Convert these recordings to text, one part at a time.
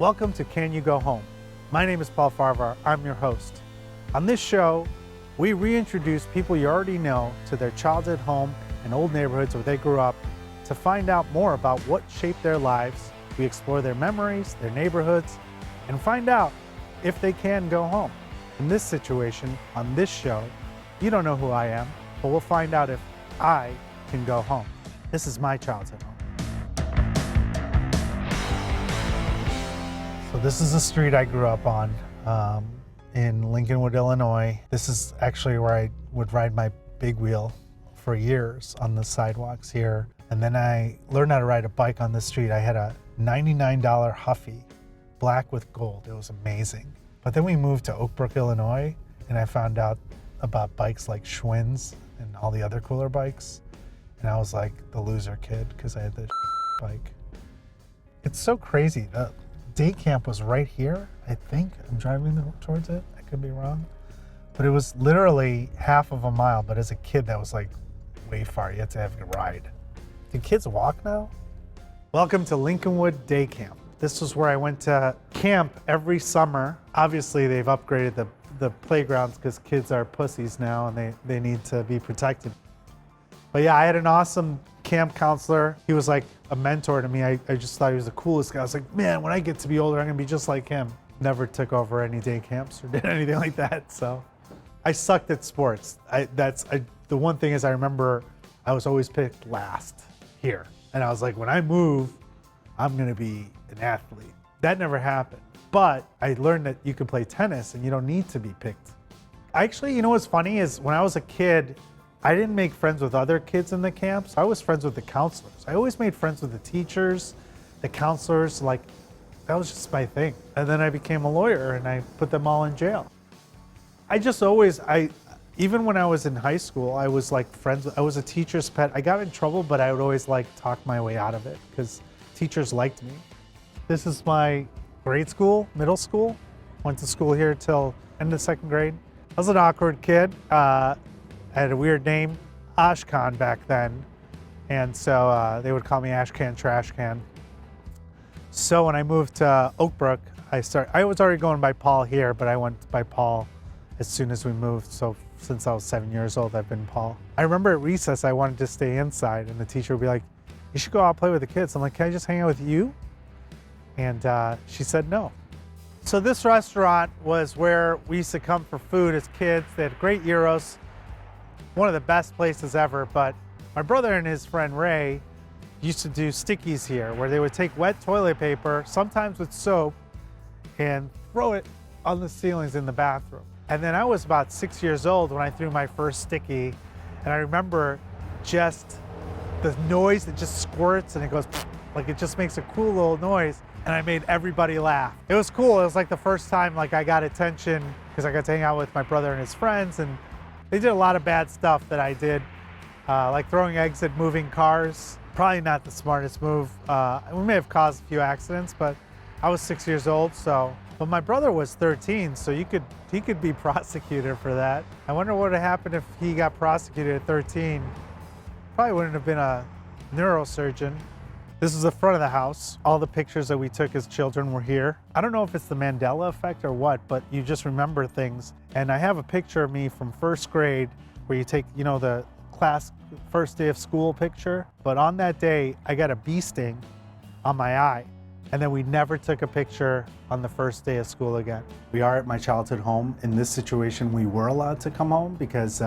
Welcome to Can You Go Home? My name is Paul Farahvar. I'm your host. On this show, we reintroduce people you already know to their childhood home and old neighborhoods where they grew up to find out more about what shaped their lives. We explore their memories, their neighborhoods, and find out if they can go home. In this situation, on this show, you don't know who I am, but we'll find out if I can go home. This is my childhood home. So this is the street I grew up on in Lincolnwood, Illinois. This is actually where I would ride my big wheel for years on the sidewalks here. And then I learned how to ride a bike on the street. I had a $99 Huffy, black with gold. It was amazing. But then we moved to Oakbrook, Illinois, and I found out about bikes like Schwinn's and all the other cooler bikes. And I was like the loser kid because I had this bike. It's so crazy. The day camp was right here, I think. I'm driving towards it. I could be wrong. But it was literally half of a mile. But as a kid, that was like way far. You had to have a ride. Do kids walk now? Welcome to Lincolnwood Day Camp. This was where I went to camp every summer. Obviously, they've upgraded the playgrounds because kids are pussies now and they need to be protected. But yeah, I had an awesome camp counselor. He was like a mentor to me. I just thought he was the coolest guy. I was like, man, when I get to be older, I'm gonna be just like him. Never took over any day camps or did anything like that. So I sucked at sports. The one thing is I remember I was always picked last here. And I was like, when I move, I'm gonna be an athlete. That never happened. But I learned that you can play tennis and you don't need to be picked. Actually, you know what's funny is when I was a kid, I didn't make friends with other kids in the camps. I was friends with the counselors. I always made friends with the teachers, the counselors, like that was just my thing. And then I became a lawyer and I put them all in jail. Even when I was in high school, I was like I was a teacher's pet. I got in trouble, but I would always like talk my way out of it because teachers liked me. This is my grade school, middle school. Went to school here till end of second grade. I was an awkward kid. I had a weird name, Ashkan back then. And so they would call me Ashcan, Trash Can. So when I moved to Oakbrook, I was already going by Paul here, but I went by Paul as soon as we moved. So since I was 7 years old, I've been Paul. I remember at recess, I wanted to stay inside and the teacher would be like, you should go out and play with the kids. I'm like, can I just hang out with you? And she said no. So this restaurant was where we used to come for food as kids. They had great gyros, one of the best places ever. But my brother and his friend Ray used to do stickies here where they would take wet toilet paper, sometimes with soap, and throw it on the ceilings in the bathroom. And then I was about 6 years old when I threw my first sticky. And I remember just the noise that just squirts and it goes, like it just makes a cool little noise. And I made everybody laugh. It was cool. It was like the first time like I got attention because I got to hang out with my brother and his friends. And they did a lot of bad stuff that I did, like throwing eggs at moving cars. Probably not the smartest move. We may have caused a few accidents, but I was 6 years old, so. But my brother was 13, so he could be prosecuted for that. I wonder what would have happened if he got prosecuted at 13. Probably wouldn't have been a neurosurgeon. This is the front of the house. All the pictures that we took as children were here. I don't know if it's the Mandela effect or what, but you just remember things. And I have a picture of me from first grade where you take, the class first day of school picture. But on that day, I got a bee sting on my eye. And then we never took a picture on the first day of school again. We are at my childhood home. In this situation, we were allowed to come home because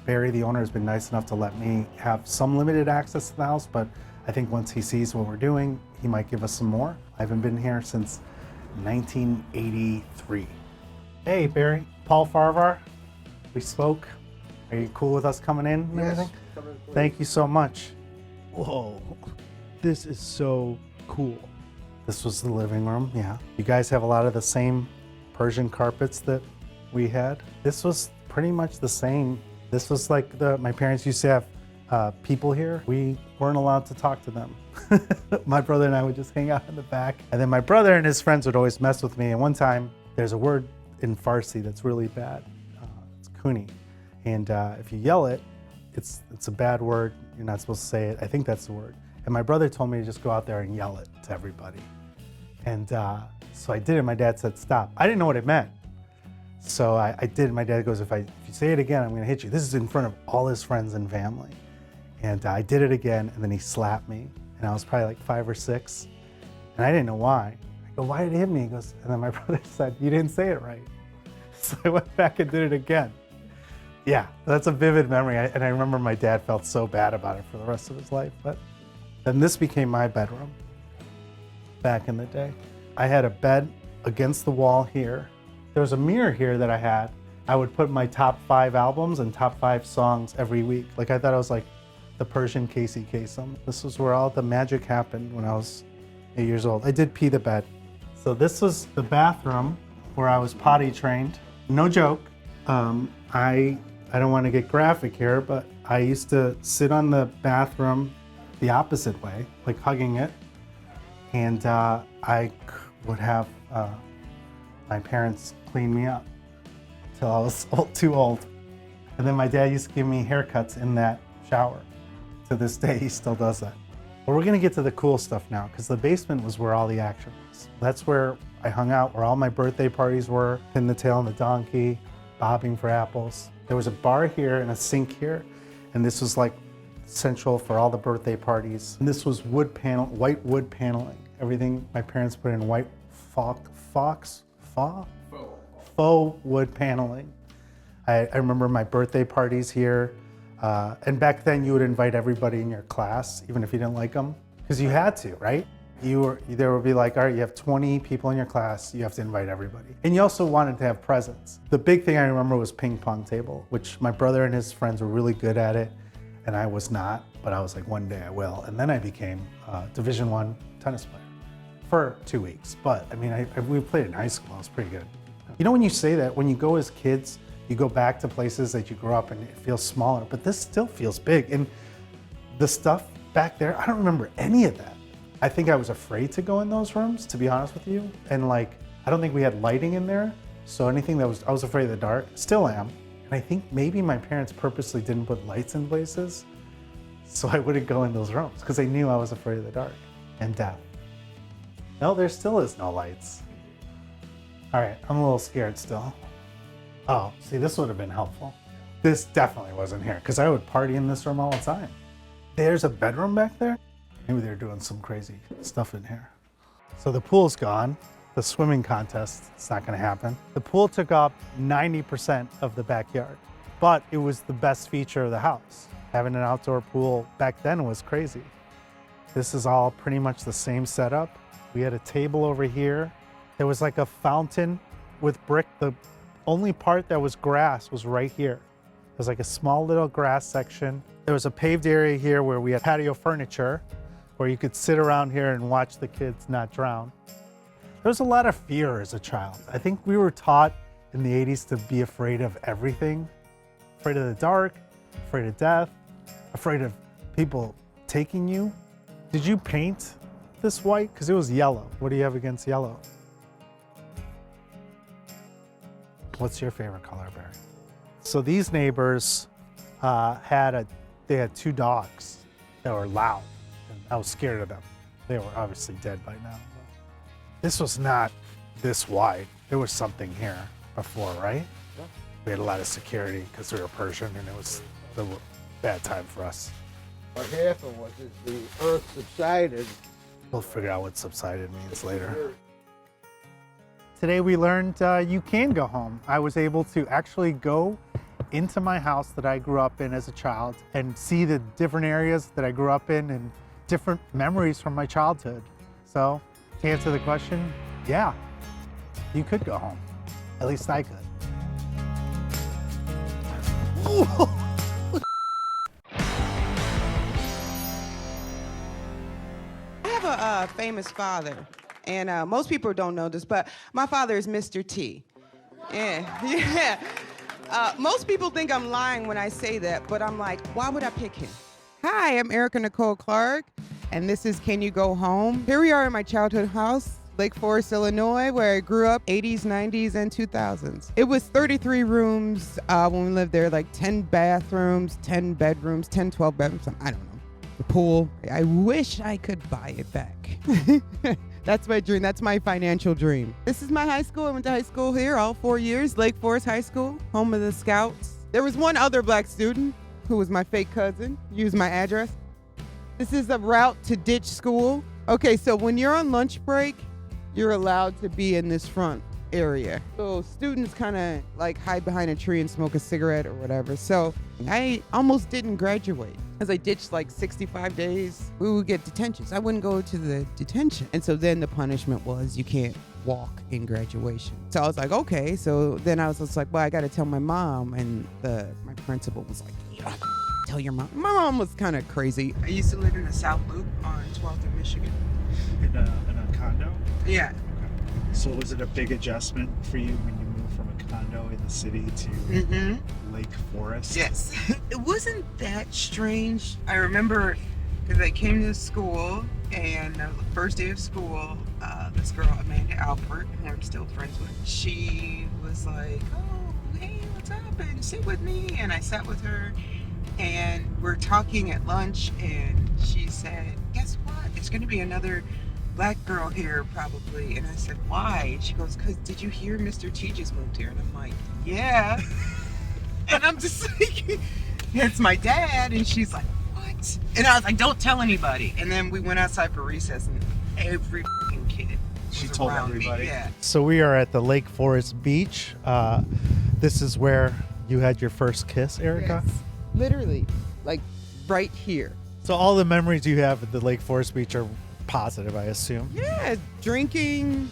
Barry, the owner, has been nice enough to let me have some limited access to the house, but I think once he sees what we're doing, he might give us some more. I haven't been here since 1983. Hey, Barry, Paul Farahvar, we spoke. Are you cool with us coming in and everything? Thank you so much. Whoa, this is so cool. This was the living room, yeah. You guys have a lot of the same Persian carpets that we had. This was pretty much the same. This was like my parents used to have people here. We weren't allowed to talk to them. My brother and I would just hang out in the back. And then my brother and his friends would always mess with me. And one time, there's a word in Farsi that's really bad. It's kuni. And if you yell it, it's a bad word. You're not supposed to say it. I think that's the word. And my brother told me to just go out there and yell it to everybody. And so I did it. My dad said, stop. I didn't know what it meant. So I did. My dad goes, if you say it again, I'm going to hit you. This is in front of all his friends and family. And I did it again, and then he slapped me. And I was probably like 5 or 6. And I didn't know why. I go, why did he hit me? He goes, and then my brother said, you didn't say it right. So I went back and did it again. Yeah, that's a vivid memory. And I remember my dad felt so bad about it for the rest of his life. But then this became my bedroom back in the day. I had a bed against the wall here. There was a mirror here that I had. I would put my top 5 albums and top 5 songs every week. Like I thought I was like the Persian Casey Kasem. This was where all the magic happened when I was 8 years old. I did pee the bed. So this was the bathroom where I was potty trained. No joke. I don't want to get graphic here, but I used to sit on the bathroom the opposite way, like hugging it. And I would have my parents clean me up till I was too old. And then my dad used to give me haircuts in that shower. To this day, he still does that. But we're gonna get to the cool stuff now, because the basement was where all the action was. That's where I hung out, where all my birthday parties were, pin the tail on the donkey, bobbing for apples. There was a bar here and a sink here, and this was like central for all the birthday parties. And this was white wood paneling. Everything my parents put in white faux wood paneling. I remember my birthday parties here. And back then you would invite everybody in your class, even if you didn't like them, because you had to, right? There would be like, all right, you have 20 people in your class, you have to invite everybody. And you also wanted to have presents. The big thing I remember was ping pong table, which my brother and his friends were really good at it, and I was not, but I was like, one day I will. And then I became a Division I tennis player for 2 weeks. But I mean, we played in high school, I was pretty good. You know when you say that, when you go as kids, you go back to places that you grew up and it feels smaller, but this still feels big. And the stuff back there, I don't remember any of that. I think I was afraid to go in those rooms, to be honest with you. And like, I don't think we had lighting in there. So anything I was afraid of the dark, still am. And I think maybe my parents purposely didn't put lights in places so I wouldn't go in those rooms, because they knew I was afraid of the dark and death. No, there still is no lights. All right, I'm a little scared still. Oh, see, this would have been helpful. This definitely wasn't here, because I would party in this room all the time. There's a bedroom back there. Maybe they're doing some crazy stuff in here. So the pool's gone. The swimming contest, it's not gonna happen. The pool took up 90% of the backyard, but it was the best feature of the house. Having an outdoor pool back then was crazy. This is all pretty much the same setup. We had a table over here. There was like a fountain with brick. The only part that was grass was right here. There's like a small little grass section. There was a paved area here where we had patio furniture, where you could sit around here and watch the kids not drown. There was a lot of fear as a child. I think we were taught in the 80s to be afraid of everything. Afraid of the dark, afraid of death, afraid of people taking you. Did you paint this white? Because it was yellow. What do you have against yellow? What's your favorite color, Barry? So these neighbors they had 2 dogs that were loud, and I was scared of them. They were obviously dead by now. This was not this wide. There was something here before, right? Yeah. We had a lot of security because we were Persian, and it was a bad time for us. What happened was the earth subsided. We'll figure out what subsided means later. Today we learned you can go home. I was able to actually go into my house that I grew up in as a child and see the different areas that I grew up in and different memories from my childhood. So to answer the question, yeah, you could go home. At least I could. I have a famous father. And most people don't know this, but my father is Mr. T. Yeah. Most people think I'm lying when I say that, but I'm like, why would I pick him? Hi, I'm Erica Nicole Clark, and this is Can You Go Home? Here we are in my childhood house, Lake Forest, Illinois, where I grew up 80s, 90s, and 2000s. It was 33 rooms when we lived there, like 10 bathrooms, 10 bedrooms, 10, 12 bedrooms, I don't know. The pool, I wish I could buy it back. That's my dream. That's my financial dream. This is my high school. I went to high school here all 4 years. Lake Forest High School, home of the Scouts. There was one other black student who was my fake cousin, used my address. This is a route to ditch school. Okay, so when you're on lunch break, you're allowed to be in this front area. So students kind of like hide behind a tree and smoke a cigarette or whatever. So I almost didn't graduate because I ditched like 65 days. We would get detentions. I wouldn't go to the detention. And so then the punishment was you can't walk in graduation. So I was like, okay. So then I was just like, well, I got to tell my mom. And my principal was like, you don't have to tell your mom. My mom was kind of crazy. I used to live in the South Loop on 12th and Michigan. In a condo? Yeah. So was it a big adjustment for you when you moved from a condo in the city to Lake Forest? Yes. It wasn't that strange. I remember because I came to school and the first day of school, this girl, Amanda Alpert, who I'm still friends with, she was like, oh, hey, what's up? And sit with me. And I sat with her and we're talking at lunch and she said, guess what? There's going to be another black girl here probably. And I said, why? And she goes, because did you hear Mr. T just moved here? And I'm like, yeah. And I'm just like, it's my dad. And she's like, what? And I was like, don't tell anybody. And then we went outside for recess and every fucking kid She was told around everybody. me. Yeah. So we are at the Lake Forest beach. This is where you had your first kiss, Erica? Yes. Literally, like right here. So all the memories you have at the Lake Forest beach are positive, I assume? Yeah, drinking.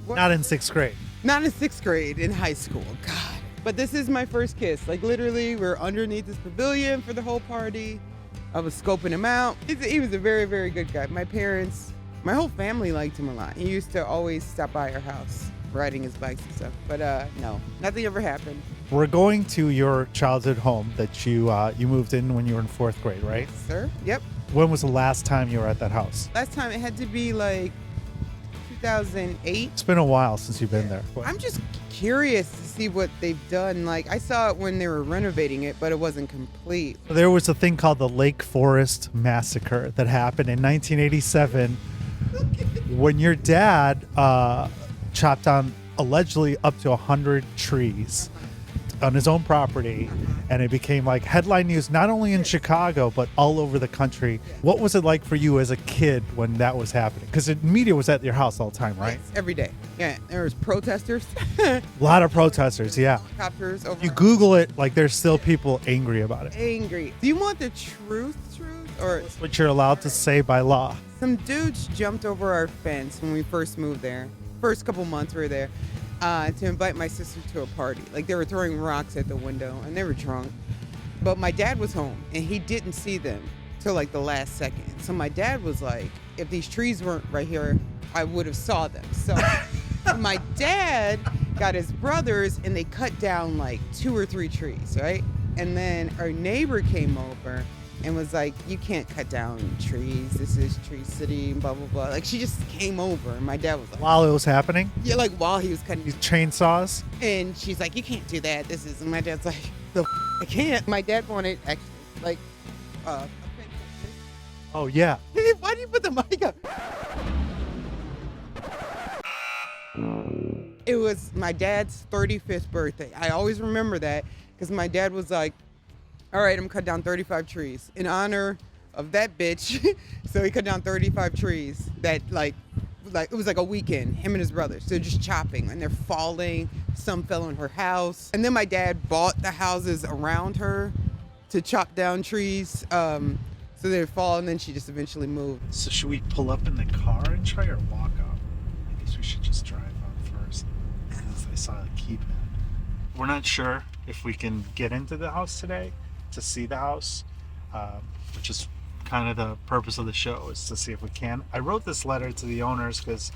Not in 6th grade. Not in 6th grade, in high school. God. But this is my first kiss. Like literally, we're underneath this pavilion for the whole party. I was scoping him out. He was a very, very good guy. My parents, my whole family liked him a lot. He used to always stop by our house, riding his bikes and stuff. But no, nothing ever happened. We're going to your childhood home that you moved in when you were in 4th grade, right? Sir? Yep. When was the last time you were at that house? Last time it had to be like 2008. It's been a while since you've been there. I'm just curious to see what they've done. Like I saw it when they were renovating it, but it wasn't complete. There was a thing called the Lake Forest Massacre that happened in 1987 when your dad chopped down allegedly up to 100 trees on his own property, and it became like headline news not only in Chicago but all over the country. What was it like for you as a kid when that was happening? Because the media was at your house all the time, right? Yes, every day. Yeah, there was protesters. A lot of protesters, yeah. Helicopters over. You Google it, like there's still people angry about it. Angry. Do you want the truth, or What you're allowed to say by law. some dudes jumped over our fence when we first moved there? First couple months we were there. To invite my sister to a party. Like they were throwing rocks at the window and they were drunk. But my dad was home and he didn't see them till like the last second. So my dad was like, if these trees weren't right here, I would have saw them. So my dad got his brothers and they cut down like 2 or 3 trees, right? And then our neighbor came over and was like, you can't cut down trees. This is Tree City and blah, blah, blah. Like she just came over and my dad was like, While it was happening, yeah, like while he was cutting these chainsaws. and she's like, you can't do that. This is, and my dad's like, I can't. My dad wanted actually, like, Oh yeah. why do you put the mic up? It was my dad's 35th birthday. I always remember that because my dad was like, all right, I'm gonna cut down 35 trees in honor of that bitch. So he cut down 35 trees that like it was like a weekend, him and his brothers. They're just chopping and they're falling. Some fell on her house. And then my dad bought the houses around her to chop down trees. So they'd fall and then she just eventually moved. So should we pull up in the car and try or walk up? I guess we should just drive up first. As I saw the keypad. We're not sure if we can get into the house today to see the house, which is kind of the purpose of the show, is to see if we can. I wrote this letter to the owners because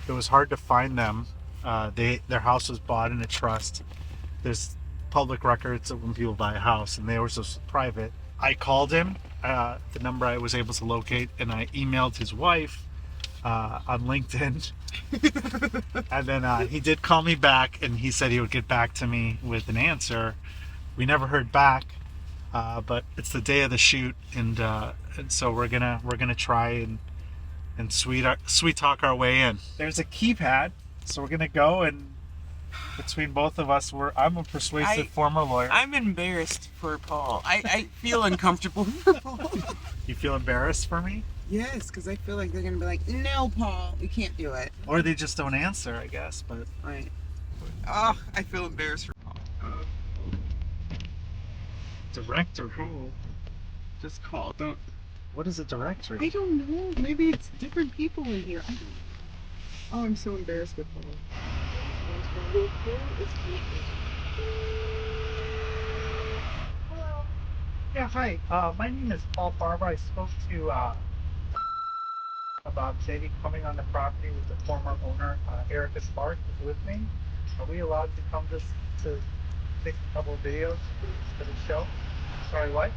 it was hard to find them. Their house was bought in a trust. There's public records of when people buy a house, and theirs was private. I called him, the number I was able to locate, and I emailed his wife on LinkedIn. And then he did call me back, and he said he would get back to me with an answer. We never heard back. But it's the day of the shoot, and so we're gonna try and and sweet talk our way in. There's a keypad, so we're gonna go, and between both of us, I'm a persuasive former lawyer. I'm embarrassed for Paul. I feel uncomfortable for Paul. You feel embarrassed for me? Yes, because I feel like they're gonna be like, no, Paul, we can't do it. Or they just don't answer, I guess. But Right. Oh, I feel embarrassed for Paul. director who? Just call. Don't. What is a director? I don't know. Maybe it's different people in here. I don't know. Oh, I'm so embarrassed with Paul. Hello. Yeah, hi. My name is Paul Farahvar. I spoke to about Sadie coming on the property with the former owner, Erica Spark, is with me. Are we allowed to come to take a couple of videos for the show? Sorry, what?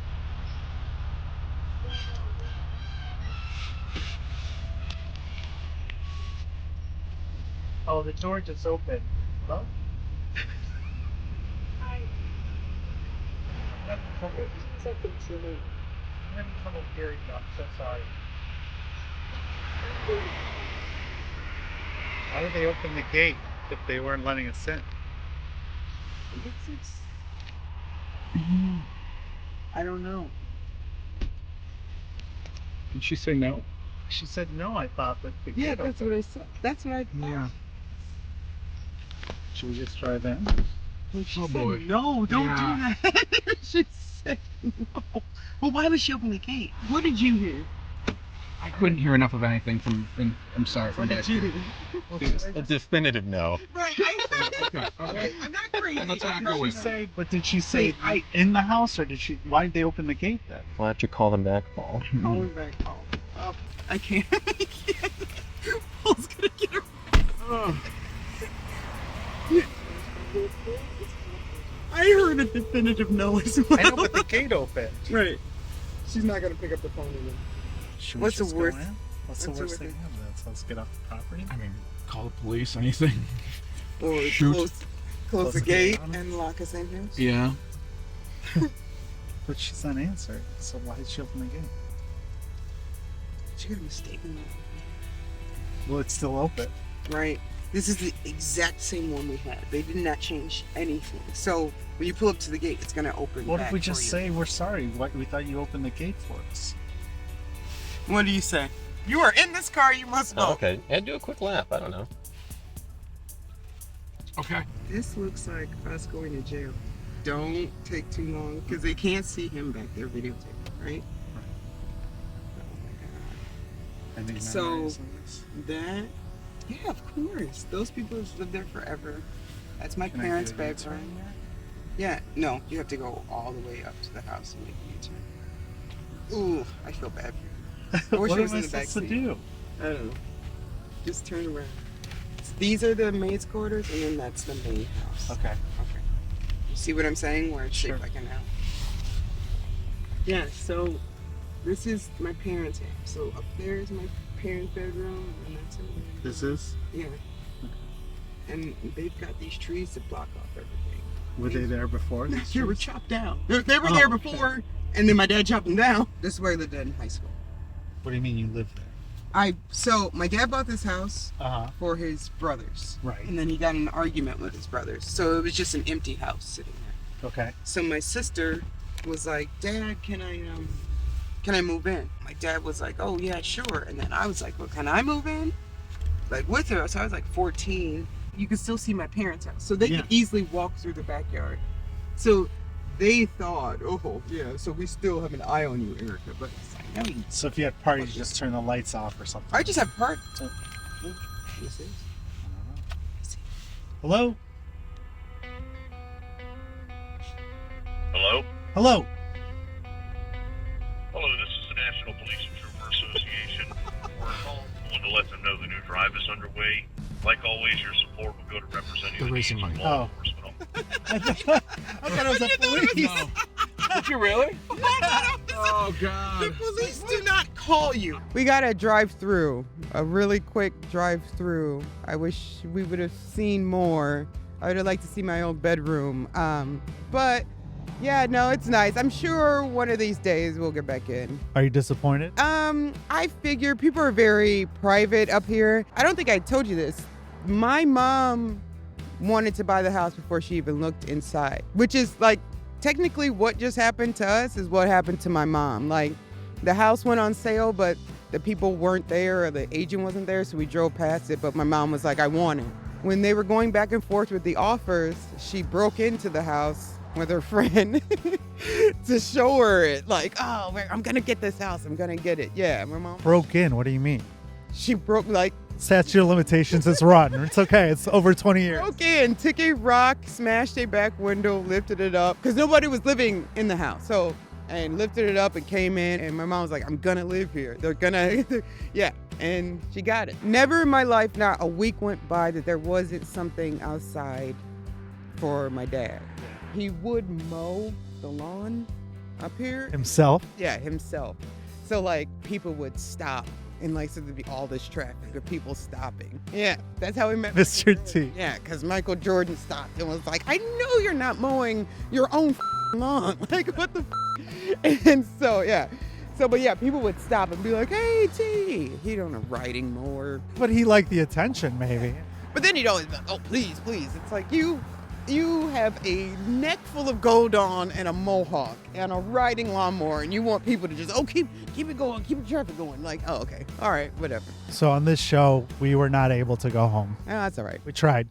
Oh, the door just opened. Hello? Hi. I'm having trouble. I'm having trouble hearing you. I'm so sorry. Why did they open the gate if they weren't letting us in? I don't know. Did she say no? She said no, I thought, but the Yeah, gate that's opened. what I said. That's what I thought. Yeah. Should we just try them? Well, she Oh, said, boy. no, don't Yeah. do that. She said no. Well, why would she open the gate? What did you hear? I couldn't hear enough of anything I'm sorry, from What did back you here. hear? A definitive no. Right. Okay. I'm not crazy. Let's all I'm go not- with it. But did she say in the house, or did she? Why did they open the gate then? Why don't you call them back, Paul? Call her back home. Oh, I can't. I can't. Paul's gonna get her. Oh. I heard a definitive no as well. I know, but the gate opened. Right. She's not gonna pick up the phone again. Should What's we the just worst- go in? What's the what's the worst thing worst to happen? Let's get off the property. I mean, call the police, anything. Or Shoot. close the the gate gate on it? and lock us in here. Yeah. But she's not answering. So why did she open the gate? She got a mistake in Well, it's still open. that. Right. This is the exact same one we had. They did not change anything. So when you pull up to the gate, it's gonna open. What back if we for just you. say we're sorry? We thought you opened the gate for us. What do you say? You are in this car. You must know. Oh, okay. And do a quick lap. I don't know. Okay. This looks like us going to jail. Don't take too long because they can't see him back there videotaping, right? Oh my Any So- memories of this? God. That? Yeah, of course. Those people have lived there forever. That's my Can I do parents' a bedroom. U-turn there? Yeah, no, you have to go all the way up to the house and make a U-turn. Ooh, I feel bad for you. I wish What I am was I in the back supposed to seat. do? I don't know. Just turn around. These are the maid's quarters, and then that's the main house. Okay. Okay. You see what I'm saying? Where it's Sure. shaped like an L. Yeah, so this is my parents' house. So up there is my parents' bedroom, and that's in there. This is. Yeah. And they've got these trees to block off everything. Were they there before? these They were trees? chopped down. They were Oh, there okay. before, and then my dad chopped them down. This is where I lived in high school. What do you mean you live there? So my dad bought this house Uh huh. for his brothers. Right. And then he got in an argument with his brothers. So it was just an empty house sitting there. Okay. So my sister was like, Dad, can I move in? My dad was like, oh yeah, sure. And then I was like, well, can I move in? Like with her. So I was like 14. You could still see my parents' house. So they Yeah. could easily walk through the backyard. So they thought, oh yeah, so we still have an eye on you, Erica. But it's like, no, you So if you had parties, you just turn the lights off or something. I just have part. Oh. This is. Hello? Hello? Hello? Hello, this is the National Police and Trooper Association. We're calling to let them know the new drive is underway. Like always, your support will go to representing They're the raising needs of money. law Oh. enforcement. I thought it was a police. No. Did you really? Oh, The God. police do not call you. We got a drive-through, a really quick drive-through. I wish we would have seen more. I would have liked to see my own bedroom. But Yeah, no, it's nice. I'm sure one of these days we'll get back in. Are you disappointed? I figure people are very private up here. I don't think I told you this. My mom wanted to buy the house before she even looked inside, which is like technically what just happened to us is what happened to my mom. Like the house went on sale, but the people weren't there or the agent wasn't there, so we drove past it, but my mom was like, I want it. When they were going back and forth with the offers, she broke into the house with her friend to show her it. Like, oh, I'm gonna get this house, I'm gonna get it. Yeah, my mom. Broke in? What do you mean? She broke, like, Statute of limitations, it's rotten. It's okay. It's over 20 years. broke in, took a rock, smashed a back window, lifted it up, because nobody was living in the house. So, and lifted it up and came in, and my mom was like, I'm gonna live here. They're gonna, yeah. And she got it. Never in my life, not a week went by that there wasn't something outside for my dad. He would mow the lawn up here. Himself? Yeah, himself. So like people would stop and like so there'd be all this traffic of people stopping. Yeah, that's how we met Mr. T. Yeah, because Michael Jordan stopped and was like, I know you're not mowing your own lawn. Like what the And so yeah. So, but yeah, people would stop and be like, hey, T, he don't know riding mower. But he liked the attention, maybe. But then he'd always be like, oh, please, please. It's like you have a neck full of gold on and a mohawk and a riding lawnmower, and you want people to just, oh, keep it going, keep the traffic going. Like, oh, okay. All right, whatever. So on this show, we were not able to go home. Oh, that's all right. We tried.